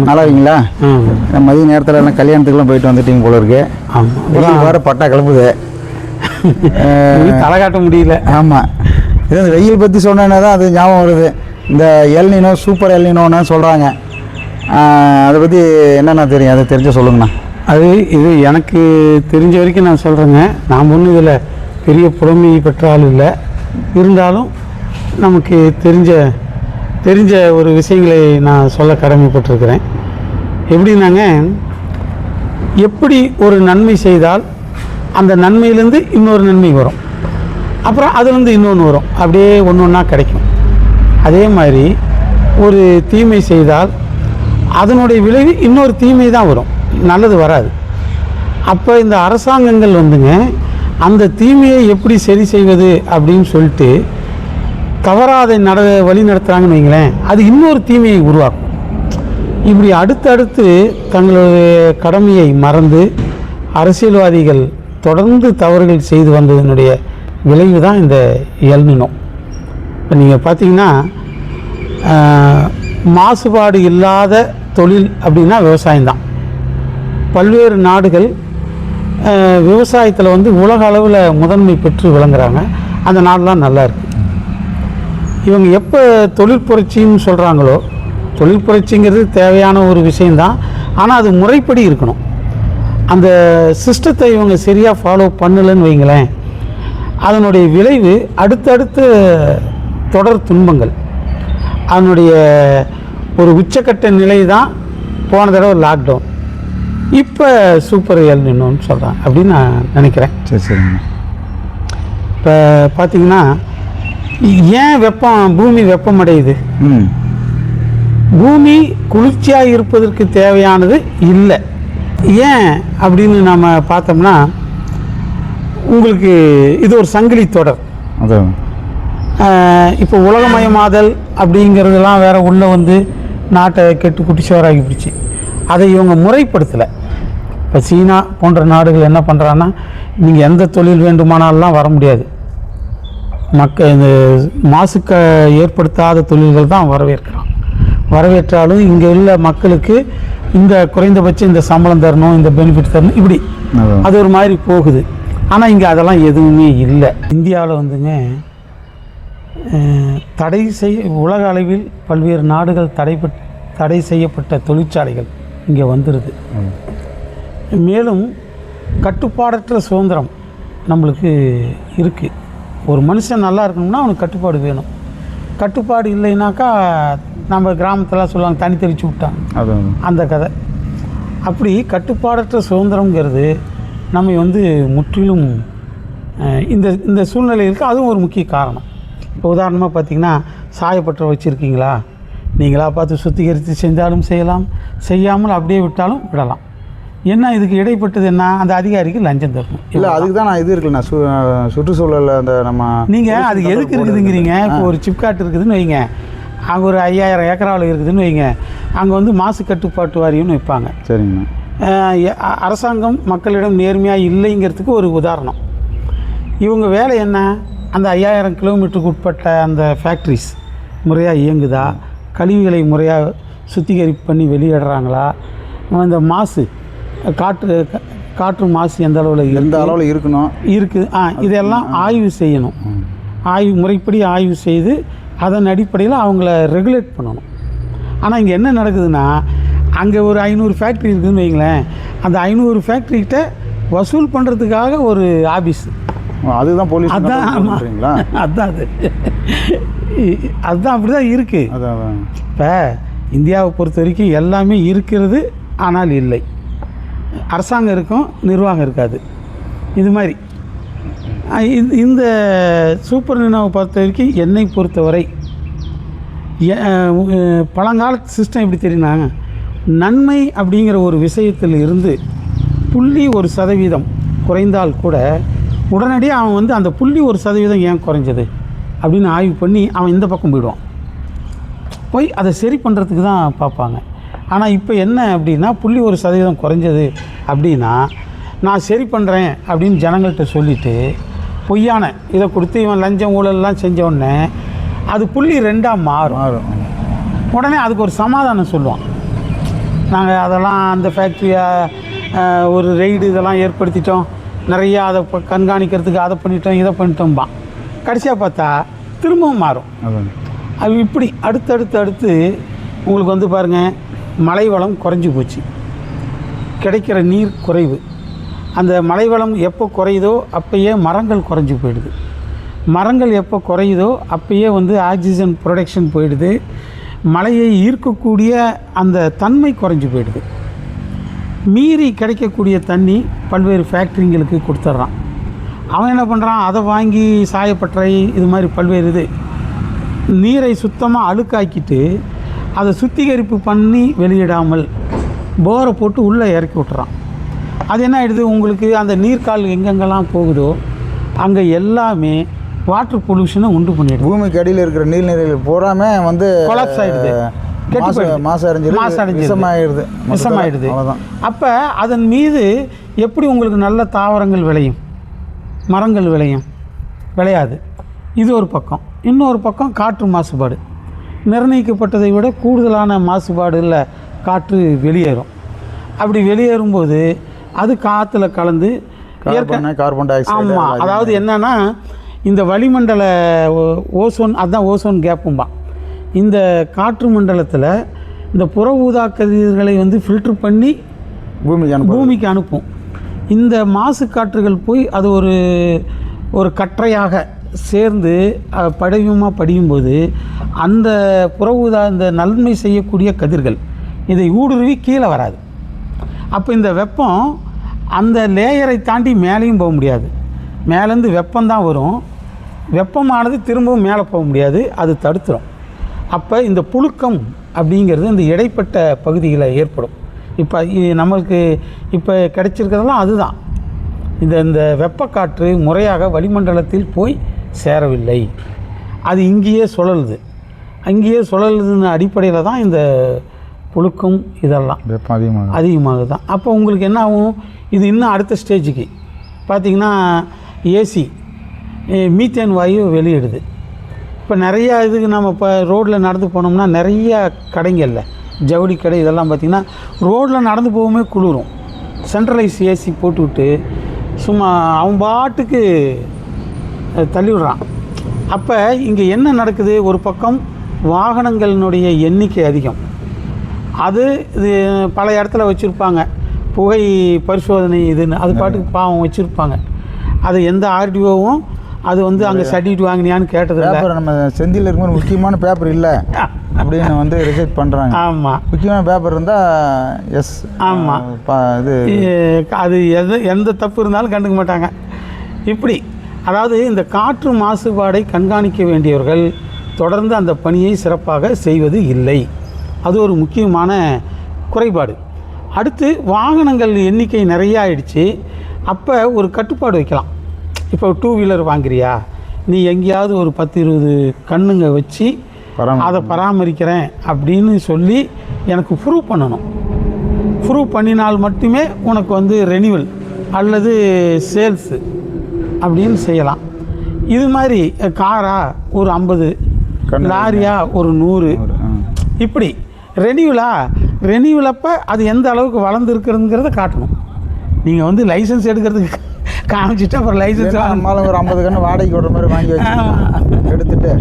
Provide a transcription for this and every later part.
நல்லா இருக்கீங்களா? மதிய நேரத்தில் எல்லாம் கல்யாணத்துக்குலாம் போயிட்டு வந்துட்டீங்க போல இருக்கு. வெயில் வர பட்டா கிளம்புது, தலை காட்ட முடியல. ஆமாம், இது அந்த வெயில் பற்றி சொன்னேன்னா தான் அது ஞாபகம் வருது. இந்த எல்னினோ சூப்பர் எல்னினோன்னு சொல்கிறாங்க. அதை பற்றி என்னென்ன தெரியும், அதை தெரிஞ்ச சொல்லுங்கண்ணா. இது எனக்கு தெரிஞ்ச வரைக்கும் நான் சொல்கிறேங்க. நான் ஒன்றும் இதில் பெரிய புலமை பெற்ற ஆள் இல்லை. இருந்தாலும் நமக்கு தெரிஞ்ச ஒரு விஷயங்களை நான் சொல்ல கடமைப்பட்டிருக்கிறேன். எப்படின்னாங்க, எப்படி ஒரு நன்மை செய்தால் அந்த நன்மையிலேருந்து இன்னொரு நன்மை வரும், அப்புறம் அதுலேருந்து இன்னொன்று வரும், அப்படியே ஒன்று ஒன்றா கிடைக்கும். அதே மாதிரி ஒரு தீமை செய்தால் அதனுடைய விளைவு இன்னொரு தீமை தான் வரும், நல்லது வராது. அப்போ இந்த அரசாங்கங்கள் வந்துங்க அந்த தீமையை எப்படி சரி செய்வது அப்படின்னு சொல்லிட்டு தவறாதை வழி நடத்துகிறாங்கன்னு வைங்களேன், அது இன்னொரு தீமையை உருவாக்கும். இப்படி அடுத்தடுத்து தங்களுடைய கடமையை மறந்து அரசியல்வாதிகள் தொடர்ந்து தவறுகள் செய்து வந்ததனுடைய விளைவு தான் இந்த எல்னினோ. இப்போ நீங்கள் பார்த்தீங்கன்னா, மாசுபாடு இல்லாத தொழில் அப்படின்னா விவசாயம்தான். பல்வேறு நாடுகள் விவசாயத்தில் உலக அளவில் முதன்மை பெற்று விளங்குறாங்க. அந்த நாடுலாம் நல்லா இருக்குது. இவங்க எப்போ தொழில் புரட்சின்னு சொல்கிறாங்களோ, தொழில் புரட்சிங்கிறது தேவையான ஒரு விஷயந்தான், ஆனால் அது முறைப்படி இருக்கணும். அந்த சிஸ்டத்தை இவங்க சரியாக ஃபாலோ பண்ணலைன்னு வைங்களேன், அதனுடைய விளைவு அடுத்தடுத்து தொடர் துன்பங்கள். அதனுடைய ஒரு உச்சக்கட்ட நிலை தான் போன தடவை லாக்டவுன், இப்போ சூப்பர் எல்னினோன்னு சொல்கிறாங்க அப்படின்னு நான் நினைக்கிறேன். சரி சரிங்க. இப்போ பார்த்தீங்கன்னா, ஏன் பூமி வெப்பமடையுது? பூமி குளிர்ச்சியாக இருப்பதற்கு தேவையானது இல்லை. ஏன் அப்படின்னு நம்ம பார்த்தோம்னா, உங்களுக்கு இது ஒரு சங்கிலி தொடர். இப்போ உலகமயமாதல் அப்படிங்கிறதுலாம் வேற உள்ளே நாட்டை கெட்டு குட்டிச்சோராகி பிடிச்சி அதை இவங்க முறைப்படுத்தலை. இப்போ சீனா போன்ற நாடுகள் என்ன பண்ணுறாங்கன்னா, நீங்கள் எந்த தொழில் வேண்டுமானாலாம் வர முடியாது, இந்த மாசுக்க ஏற்படுத்தாத தொழில்கள் தான் வரவேற்றாலும் இங்கே உள்ள மக்களுக்கு இந்த குறைந்தபட்சம் இந்த சம்பளம் தரணும், இந்த பெனிஃபிட் தரணும், இப்படி அது ஒரு மாதிரி போகுது. ஆனால் இங்கே அதெல்லாம் எதுவுமே இல்லை. இந்தியாவில் உலக அளவில் பல்வேறு நாடுகள் தடை செய்யப்பட்ட தொழிற்சாலைகள் இங்கே வந்துடுது. மேலும் கட்டுப்பாடற்ற சுதந்திரம் நம்மளுக்கு இருக்குது. ஒரு மனுஷன் நல்லா இருக்கணும்னா அவனுக்கு கட்டுப்பாடு வேணும். கட்டுப்பாடு இல்லைனாக்கா நம்ம கிராமத்தில் சொல்லுவாங்க தண்ணி தெளிச்சு விட்டாங்க, அந்த கதை. அப்படி கட்டுப்பாடற்ற சுதந்திரங்கிறது நம்ம முற்றிலும் இந்த சூழ்நிலைகளுக்கு அதுவும் ஒரு முக்கிய காரணம். இப்போ உதாரணமாக பார்த்திங்கன்னா, சாயப்பட்டறை வச்சுருக்கீங்களா, நீங்களாக பார்த்து சுத்திகரித்து செஞ்சாலும் செய்யலாம், செய்யாமல் அப்படியே விட்டாலும் விடலாம். என்ன இதுக்கு இடைப்பட்டது என்ன? அந்த அதிகாரிக்கு லஞ்சம் தரணும். இல்லை, அதுக்கு தான் நான் இது இருக்குண்ணா, சுற்றுச்சூழலில் அந்த நம்ம நீங்கள் அது எதுக்கு இருக்குதுங்கிறீங்க. இப்போ ஒரு சிப்காட் இருக்குதுன்னு வைங்க, அங்கே ஒரு 5000 ஏக்கராவில் இருக்குதுன்னு வைங்க, அங்கே மாசு கட்டுப்பாட்டு வாரியம்னு வைப்பாங்க. சரிங்க. அரசாங்கம் மக்களிடம் நேர்மையாக இல்லைங்கிறதுக்கு ஒரு உதாரணம். இவங்க வேலை என்ன? அந்த 5000 கிலோமீட்டருக்கு உட்பட்ட அந்த ஃபேக்ட்ரிஸ் முறையாக இயங்குதா, கழிவுகளை முறையாக சுத்திகரிப்பு பண்ணி வெளியிடுறாங்களா, இந்த மாசு காற்று மாசு எந்த அளவில் இருக்கணும் இருக்குது, இதெல்லாம் ஆய்வு செய்யணும். முறைப்படி ஆய்வு செய்து அதன் அடிப்படையில் அவங்கள ரெகுலேட் பண்ணணும். ஆனால் இங்கே என்ன நடக்குதுன்னா, அங்கே ஒரு 500 ஃபேக்ட்ரி இருக்குதுன்னு வைங்களேன், அந்த 500 ஃபேக்ட்ரிக்கிட்ட வசூல் பண்ணுறதுக்காக ஒரு ஆஃபீஸ், அதுதான் போலீஸ். அதுதான் அப்படி தான் இருக்குது. இப்போ இந்தியாவை பொறுத்த வரைக்கும் எல்லாமே இருக்கிறது, ஆனால் இல்லை. அரசாங்கம் இருக்கும், நிர்வாகம் இருக்காது. இது மாதிரி இந்த சூப்பர் எல்னினோவை பொறுத்த வரைக்கும் என்னை பொறுத்தவரை பழங்கால சிஸ்டம் எப்படி தெரியுனாங்க, நன்மை அப்படிங்கிற ஒரு விஷயத்தில் இருந்து 0.1% குறைந்தால் கூட உடனடியாக அவன் அந்த 0.1% ஏன் குறைஞ்சது அப்படின்னு ஆய்வு பண்ணி அவன் இந்த பக்கம் போயிடுவான், போய் அதை சரி பண்ணுறதுக்கு தான் பார்ப்பாங்க. ஆனால் இப்போ என்ன அப்படின்னா, 0.1% குறைஞ்சது அப்படின்னா நான் சரி பண்ணுறேன் அப்படின்னு ஜனங்கள்கிட்ட சொல்லிவிட்டு பொய்யான இதை கொடுத்து இவன் லஞ்சம் ஊழல்லாம் செஞ்ச உடனே அது 0.2 மாறும். உடனே அதுக்கு ஒரு சமாதானம் சொல்லுவான். நாங்கள் அதெல்லாம் அந்த ஃபேக்ட்ரியை ஒரு ரெய்டு இதெல்லாம் ஏற்படுத்திட்டோம், நிறையா அதை கண்காணிக்கிறதுக்கு அதை பண்ணிட்டோம் இதை பண்ணிட்டோம்பா. கடைசியாக பார்த்தா திரும்பவும் மாறும். அது இப்படி அடுத்து உங்களுக்கு வந்து பாருங்கள், மழை வளம் குறைஞ்சி போச்சு, கிடைக்கிற நீர் குறைவு. அந்த மழை வளம் எப்போ குறையுதோ அப்போயே மரங்கள் குறைஞ்சி போயிடுது. மரங்கள் எப்போ குறையுதோ அப்போயே வந்து ஆக்சிஜன் ப்ரொடக்ஷன் போயிடுது. மழையை ஈர்க்கக்கூடிய அந்த தன்மை குறைஞ்சி போயிடுது. மீறி கிடைக்கக்கூடிய தண்ணி பல்வேறு ஃபேக்ட்ரிங்களுக்கு கொடுத்துட்றான். அவன் என்ன பண்ணுறான், அதை வாங்கி சாயப்பட்டறை இது மாதிரி பல்வேறு இது நீரை சுத்தமாக அழுக்காக்கிட்டு அதை சுத்திகரிப்பு பண்ணி வெளியிடாமல் போரை போட்டு உள்ளே இறக்கி விட்டுறான். அது என்ன ஆகிடுது, உங்களுக்கு அந்த நீர்க்கால் எங்கெங்கெல்லாம் போகுதோ அங்கே எல்லாமே வாட்டர் பொல்யூஷனை உண்டு பண்ணிடுது. பூமிக்கு அடியில் இருக்கிற நீர்நிலைகள் போகாமல் வந்து கொலாப்ஸ் ஆகிடுது, விஷமாயிடுது. அப்போ அதன் மீது எப்படி உங்களுக்கு நல்ல தாவரங்கள் விளையும், மரங்கள் விளையாது. இது ஒரு பக்கம். இன்னொரு பக்கம் காற்று மாசுபாடு, நிர்ணயிக்கப்பட்டதை விட கூடுதலான மாசுபாடு இல்லை காற்று வெளியேறும். அப்படி வெளியேறும்போது அது காற்றுல கலந்து கார்பன் டை ஆக்சைடு. ஆமாம், அதாவது என்னென்னா இந்த வளிமண்டல ஓசோன், அதுதான் ஓசோன் கேப்பும்பா. இந்த காற்று மண்டலத்தில் இந்த புற ஊதா கதிர்களை வந்து ஃபில்ட்ரு பண்ணி பூமிக்கு அனுப்பும். இந்த மாசு காற்றுகள் போய் அது ஒரு கற்றையாக சேர்ந்து படியும்போது அந்த புற ஊதா இந்த நன்மை செய்யக்கூடிய கதிர்கள் இதை ஊடுருவி கீழே வராது. அப்போ இந்த வெப்பம் அந்த லேயரை தாண்டி மேலேயும் போக முடியாது. மேலேருந்து வெப்பம்தான் வரும், வெப்பமானது திரும்பவும் மேலே போக முடியாது, அது தடுத்துரும். அப்போ இந்த புழுக்கம் அப்படிங்கிறது இந்த இடைப்பட்ட பகுதியில் ஏற்படும். இப்போ நம்மளுக்கு இப்போ கிடைச்சிருக்கிறதெல்லாம் அதுதான். இந்த வெப்பக்காற்று முறையாக வளிமண்டலத்தில் போய் சேரவில்லை, அது இங்கேயே சுழலுதுன்னு அடிப்படையில் தான் இந்த புழுக்கம் இதெல்லாம் வெப்பம் அதிகமாக தான். அப்போ உங்களுக்கு என்ன ஆகும், இது இன்னும் அடுத்த ஸ்டேஜுக்கு பார்த்திங்கன்னா ஏசி மீத்தேன் வாயு வெளியிடுது. இப்போ நிறையா இதுக்கு நம்ம இப்போ ரோட்டில் நடந்து போனோம்னா நிறையா கடைங்களில் ஜவுளி கடை இதெல்லாம் பார்த்திங்கன்னா ரோட்டில் நடந்து போகவே குளிரும். சென்ட்ரலைஸ் ஏசி போட்டுவிட்டு சும்மா அவன் பாட்டுக்கு தள்ளி விடுறான். அப்போ இங்கே என்ன நடக்குது, ஒரு பக்கம் வாகனங்களினுடைய எண்ணிக்கை அதிகம். இது பல இடத்துல வச்சுருப்பாங்க புகை பரிசோதனை இதுன்னு, அது பாட்டுக்கு பாவம் வச்சுருப்பாங்க. அது எந்த ஆர்டிஓவும் அது வந்து அங்கே சர்டிஃபிகேட் வாங்கினியான்னு கேட்டது. பேப்பர் நம்ம செந்தில் இருக்கும்போது முக்கியமான பேப்பர் இல்லை அப்படின்னு வந்து ரிஜெக்ட் பண்ணுறாங்க. ஆமாம், முக்கியமான பேப்பர் இருந்தால் எஸ். ஆமாம், அது எந்த தப்பு இருந்தாலும் கண்டுக்க மாட்டாங்க. இப்படி அதாவது இந்த காற்று மாசுபாடை கண்காணிக்க வேண்டியவர்கள் தொடர்ந்து அந்த பணியை சிறப்பாக செய்வது இல்லை. அது ஒரு முக்கியமான குறைபாடு. அடுத்து வாகனங்கள் எண்ணிக்கை நிறையா ஆயிடுச்சு. அப்போ ஒரு கட்டுப்பாடு வைக்கலாம். இப்போ 2 வீலர் வாங்குறியா, நீ எங்கேயாவது ஒரு 10-20 கண்ணுங்க வச்சு அதை பராமரிக்கிறேன் அப்படின்னு சொல்லி எனக்கு ப்ரூவ் பண்ணணும். ப்ரூவ் பண்ணினால் மட்டுமே உனக்கு வந்து ரெனிவல் அல்லது சேல்ஸு அப்படின்னு செய்யலாம். இது மாதிரி காரா ஒரு 50, லாரியா ஒரு 100, இப்படி ரெனியூவலப்போ அது எந்த அளவுக்கு வளர்ந்துருக்குறதுங்கிறத காட்டணும். நீங்கள் வந்து லைசன்ஸ் எடுக்கிறதுக்கு காமிச்சிட்டு அப்புறம் லைசன்ஸ் நம்மளால ஒரு 50 கன்று வாடகைக்கு விடுற மாதிரி வாங்கி வச்சு எடுத்துகிட்டு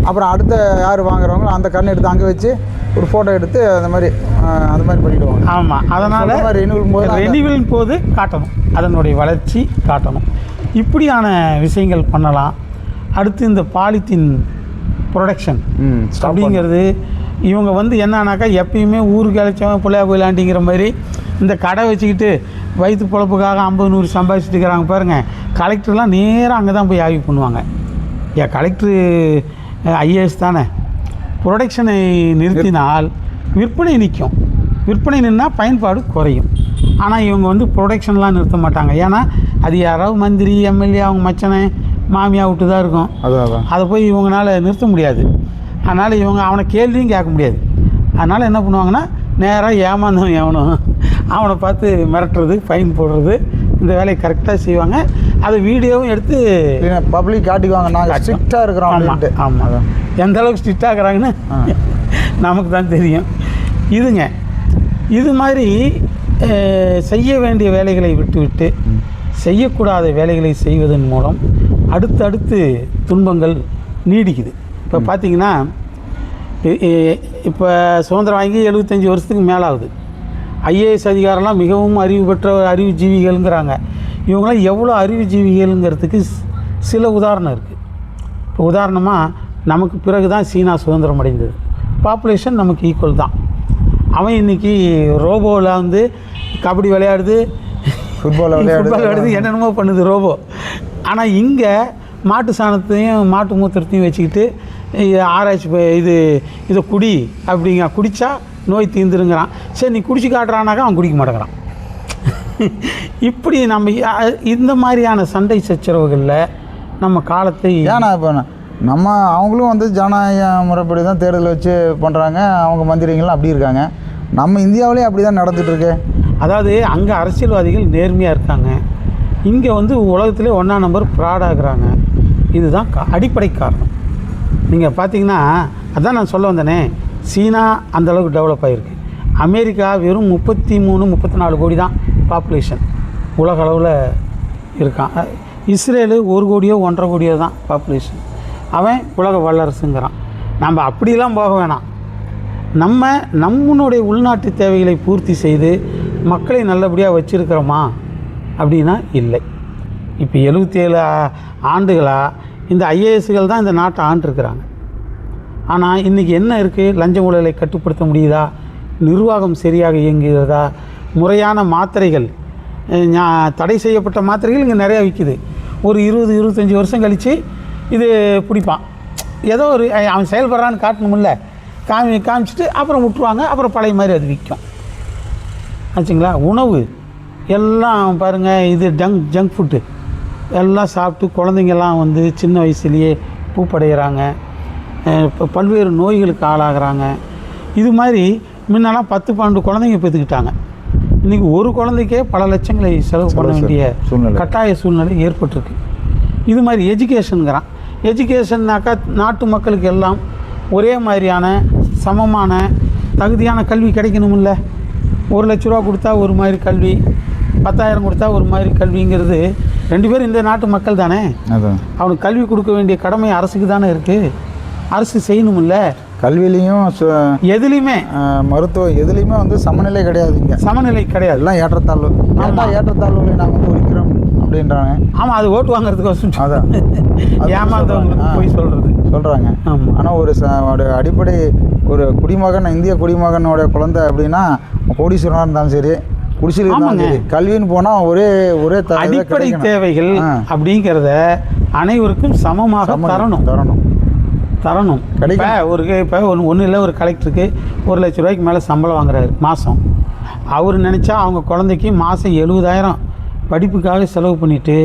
அப்புறம் அடுத்த யார் வாங்குறவங்களோ அந்த கன்று எடுத்து அங்கே வச்சு ஒரு ஃபோட்டோ எடுத்து அந்த மாதிரி பண்ணிவிடுவாங்க. ஆமாம், அதனால் ரெனியூவல் போது காட்டணும், அதனுடைய வளர்ச்சி காட்டணும். இப்படியான விஷயங்கள் பண்ணலாம். அடுத்து இந்த பாலித்தீன் ப்ரொடக்ஷன் அப்படிங்கிறது இவங்க வந்து என்னன்னாக்கா எப்பயுமே ஊருக்கு அழைச்சவன் பிள்ளையா போயிலாண்டிங்கிற மாதிரி இந்த கடை வச்சுக்கிட்டு வயிற்று பொழப்புக்காக 50-100 சம்பாதிச்சுட்டு இருக்கிறாங்க பாருங்கள். கலெக்டர்லாம் நேராக அங்கே தான் போய் ஆய்வு பண்ணுவாங்க. கலெக்டரு ஐஏஎஸ் தானே. ப்ரொடக்ஷனை நிறுத்தினால் விற்பனை நிற்கும், விற்பனை நின்னால் பயன்பாடு குறையும். ஆனால் இவங்க வந்து ப்ரொடக்ஷன்லாம் நிறுத்த மாட்டாங்க. ஏன்னா அது யாராவது மந்திரி எம்எல்ஏ அவங்க மச்சனை மாமியா விட்டு தான் இருக்கும். அதை போய் இவங்களால நிறுத்த முடியாது. அதனால் இவங்க அவனை கேள்வியும் கேட்க முடியாது. அதனால் என்ன பண்ணுவாங்கன்னா நேராக ஏமாந்தவன் எவனும் அவனை பார்த்து மிரட்டுறது, ஃபைன் போடுறது, இந்த வேலையை கரெக்டாக செய்வாங்க. அதை வீடியோவும் எடுத்து பப்ளிக் காட்டிக்குவாங்க, நாங்கள் ஸ்ட்ரிக்டாக இருக்கிறோம். ஆமாம், எந்த அளவுக்கு ஸ்ட்ரிக்டாக இருக்கிறாங்கன்னு நமக்கு தான் தெரியும். இதுங்க இது மாதிரி செய்ய வேண்டிய வேலைகளை விட்டுவிட்டு செய்யக்கூடாத வேலைகளை செய்வதன் மூலம் அடுத்தடுத்து துன்பங்கள் நீடிக்குது. இப்போ பார்த்திங்கன்னா இப்போ சுதந்திரம் வாங்கி 75 வருஷத்துக்கு மேலே ஆகுது. ஐஏஎஸ் அதிகாரம்லாம் மிகவும் அறிவு பெற்ற அறிவு ஜீவிகள்ங்கிறாங்க. இவங்களாம் எவ்வளோ அறிவு ஜீவிகள்ங்கிறதுக்கு சில உதாரணம் இருக்குது. இப்போ உதாரணமாக நமக்கு பிறகு தான் சீனா சுதந்திரம் அடைந்தது. பாப்புலேஷன் நமக்கு ஈக்குவல் தான். அவன் இன்றைக்கி ரோபோவில் வந்து கபடி விளையாடுது, ஃபுட்பால் விளையாடுது, என்னென்னமோ பண்ணுது ரோபோ. ஆனால் இங்கே மாட்டு சாணத்தையும் மாட்டு மூத்திரத்தையும் வச்சுக்கிட்டு ஆராய்ச்சி இதை குடி அப்படிங்க, குடித்தா நோய் தீர்ந்துருங்கிறான். சரி, நீ குடிச்சு காட்டுறானாக்கா அவன் குடிக்க மாட்டேங்கிறான். இப்படி நம்ம இந்த மாதிரியான சண்டை சச்சரவுகளில் நம்ம காலத்தை ஏன்னா இப்போ நம்ம அவங்களும் வந்து ஜனநாயக முறைப்படி தான் தேர்தல் வச்சு பண்ணுறாங்க. அவங்க மந்திரிங்களாம் அப்படி இருக்காங்க. நம்ம இந்தியாவிலே அப்படி தான் நடந்துகிட்ருக்கு. அதாவது அங்கே அரசியல்வாதிகள் நேர்மையாக இருக்காங்க, இங்கே வந்து உலகத்திலே 1ஆம் நம்பர் ஃப்ராடாகிறாங்க. இதுதான் அடிப்படை காரணம். நீங்கள் பார்த்தீங்கன்னா அதான் நான் சொல்ல வந்தேனே, சீனா அந்தளவுக்கு டெவலப் ஆகிருக்கு. அமெரிக்கா வெறும் 33-34 கோடி தான் பாப்புலேஷன் உலக அளவில் இருக்கான். இஸ்ரேலு 1 கோடியோ 1.5 கோடியோ தான் பாப்புலேஷன். அவன் உலக வல்லரசுங்கிறான். நம்ம அப்படிலாம் போக வேணாம். நம்மளுடைய உள்நாட்டு தேவைகளை பூர்த்தி செய்து மக்களை நல்லபடியாக வச்சுருக்கிறோமா அப்படின்னா இல்லை. இப்போ 77 ஆண்டுகளாக இந்த ஐஏஎஸ்கள் தான் இந்த நாட்டை ஆண்டிருக்கிறாங்க. ஆனால் இன்றைக்கி என்ன இருக்குது? லஞ்ச ஊழலை கட்டுப்படுத்த முடியுதா? நிர்வாகம் சரியாக இயங்குகிறதா? முறையான மாத்திரைகள், தடை செய்யப்பட்ட மாத்திரைகள் இங்கே நிறையா விற்கிது. ஒரு 20-25 வருஷம் கழித்து இது பிடிப்பான். ஏதோ ஒரு அவன் செயல்படுறான்னு காட்டணுமில்ல, காமிச்சிட்டு அப்புறம் விட்டுருவாங்க. அப்புறம் பழைய மாதிரி அது விற்கும் ஆச்சுங்களா. உணவு எல்லாம் பாருங்கள், இது ஜங்க் ஃபுட்டு எல்லாம் சாப்பிட்டு குழந்தைங்கள்லாம் வந்து சின்ன வயசுலேயே பூப்படைகிறாங்க, பல்வேறு நோய்களுக்கு ஆளாகிறாங்க. இது மாதிரி முன்னெல்லாம் 10-12 குழந்தைங்க பெற்றுக்கிட்டாங்க. இன்றைக்கி ஒரு குழந்தைக்கே பல லட்சங்களை செலவு பண்ண வேண்டிய கட்டாய சூழ்நிலை ஏற்பட்டிருக்கு. இது மாதிரி எஜுகேஷனுங்கிறான். எஜுகேஷன்னாக்கா நாட்டு மக்களுக்கு எல்லாம் ஒரே மாதிரியான சமமான தகுதியான கல்வி கிடைக்கணுமில்ல. 1 லட்ச ரூபா கொடுத்தா ஒரு மாதிரி கல்வி, 10,000 கொடுத்தா ஒரு மாதிரி கல்விங்கிறது 2 பேரும் இந்த நாட்டு மக்கள் தானே. அவனுக்கு கல்வி கொடுக்க வேண்டிய கடமை அரசுக்கு தானே இருக்குது. அரசு செய்யணுமில்ல. கல்வியிலையும் எதுலேயுமே மருத்துவம் எதுலேயுமே வந்து சமநிலை கிடையாது. இங்கே சமநிலை கிடையாது, எல்லாம் ஏற்றத்தாழ்வு. ஏற்றத்தாழ்வுகளை நாங்கள் வந்து ஒழிக்கிறோம் அப்படின்றாங்க. ஆமாம், அது ஓட்டு வாங்குறதுக்கு அதான் ஏமாந்தவங்களுக்கு போய் சொல்கிறாங்க. ஆமாம். ஆனால் ஒரு அடிப்படை ஒரு குடிமகன், இந்திய குடிமகனோட குழந்தை அப்படின்னா கோடீஸ்வரனாக இருந்தாலும் சரி, குடிசையில் இருந்தாலும் சரி, கல்வின்னு போனால் ஒரே அடிப்படை தேவைகள் அப்படிங்கிறத அனைவருக்கும் சமமாக தரணும். இப்போ ஒன்றும் இல்லை, ஒரு கலெக்டருக்கு 1 லட்ச ரூபாய்க்கு மேலே சம்பளம் வாங்குறாரு மாதம். அவர் நினச்சா அவங்க குழந்தைக்கு மாதம் 70,000 படிப்புக்காக செலவு பண்ணிவிட்டு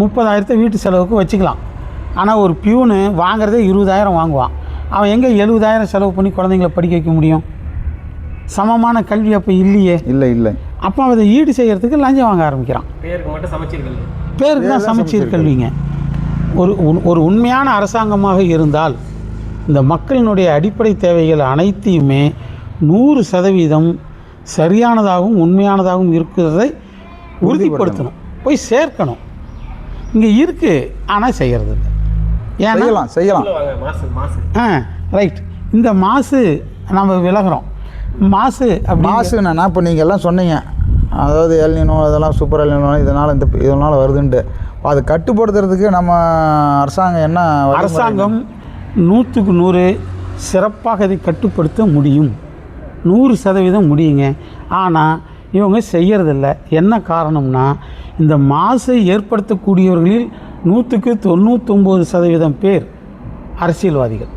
30,000 வீட்டு செலவுக்கு வச்சுக்கலாம். ஆனால் ஒரு பியூனு வாங்குறதே 20,000 வாங்குவான். அவன் எங்கே 70,000 செலவு பண்ணி குழந்தைங்கள படிக்க வைக்க முடியும்? சமமான கல்வி அப்போ இல்லையே. இல்லை. அப்போ அதை ஈடு செய்கிறதுக்கு லஞ்சம் வாங்க ஆரம்பிக்கிறான். பேருக்கு தான் சமச்சீர் கல்விங்க. ஒரு உண்மையான அரசாங்கமாக இருந்தால் இந்த மக்களினுடைய அடிப்படை தேவைகள் அனைத்தையுமே 100% சரியானதாகவும் உண்மையானதாகவும் இருக்கிறதை உறுதிப்படுத்தணும், போய் சேர்க்கணும். இங்கே இருக்குது, ஆனால் செய்கிறது இல்லை. ஏன்னா செய்யலாம். ரைட். இந்த மாசு நம்ம விலகிறோம். மாசுன்னா இப்போ நீங்கள் எல்லாம் சொன்னீங்க, அதாவது எல்னினோ இதெல்லாம் சூப்பர் எல்னினோ இதனால் வருதுன்ட்டு. அதை கட்டுப்படுத்துறதுக்கு நம்ம அரசாங்கம் 100க்கு 100 சிறப்பாக அதை கட்டுப்படுத்த முடியும். 100% முடியுங்க. ஆனால் இவங்க செய்கிறதில்ல. என்ன காரணம்னா, இந்த மாசை ஏற்படுத்தக்கூடியவர்களில் 100க்கு 99% பேர் அரசியல்வாதிகள்.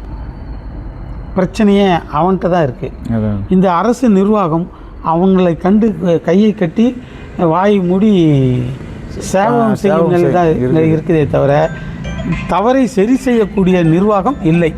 பிரச்சனையே அவன்கிட்ட தான் இருக்குது. இந்த அரசு நிர்வாகம் அவங்களை கண்டு கையை கட்டி வாய் மூடி சேவம் செய்யும் நிலை தான் இருக்குதே தவிர தவறை சரி செய்யக்கூடிய நிர்வாகம் இல்லை.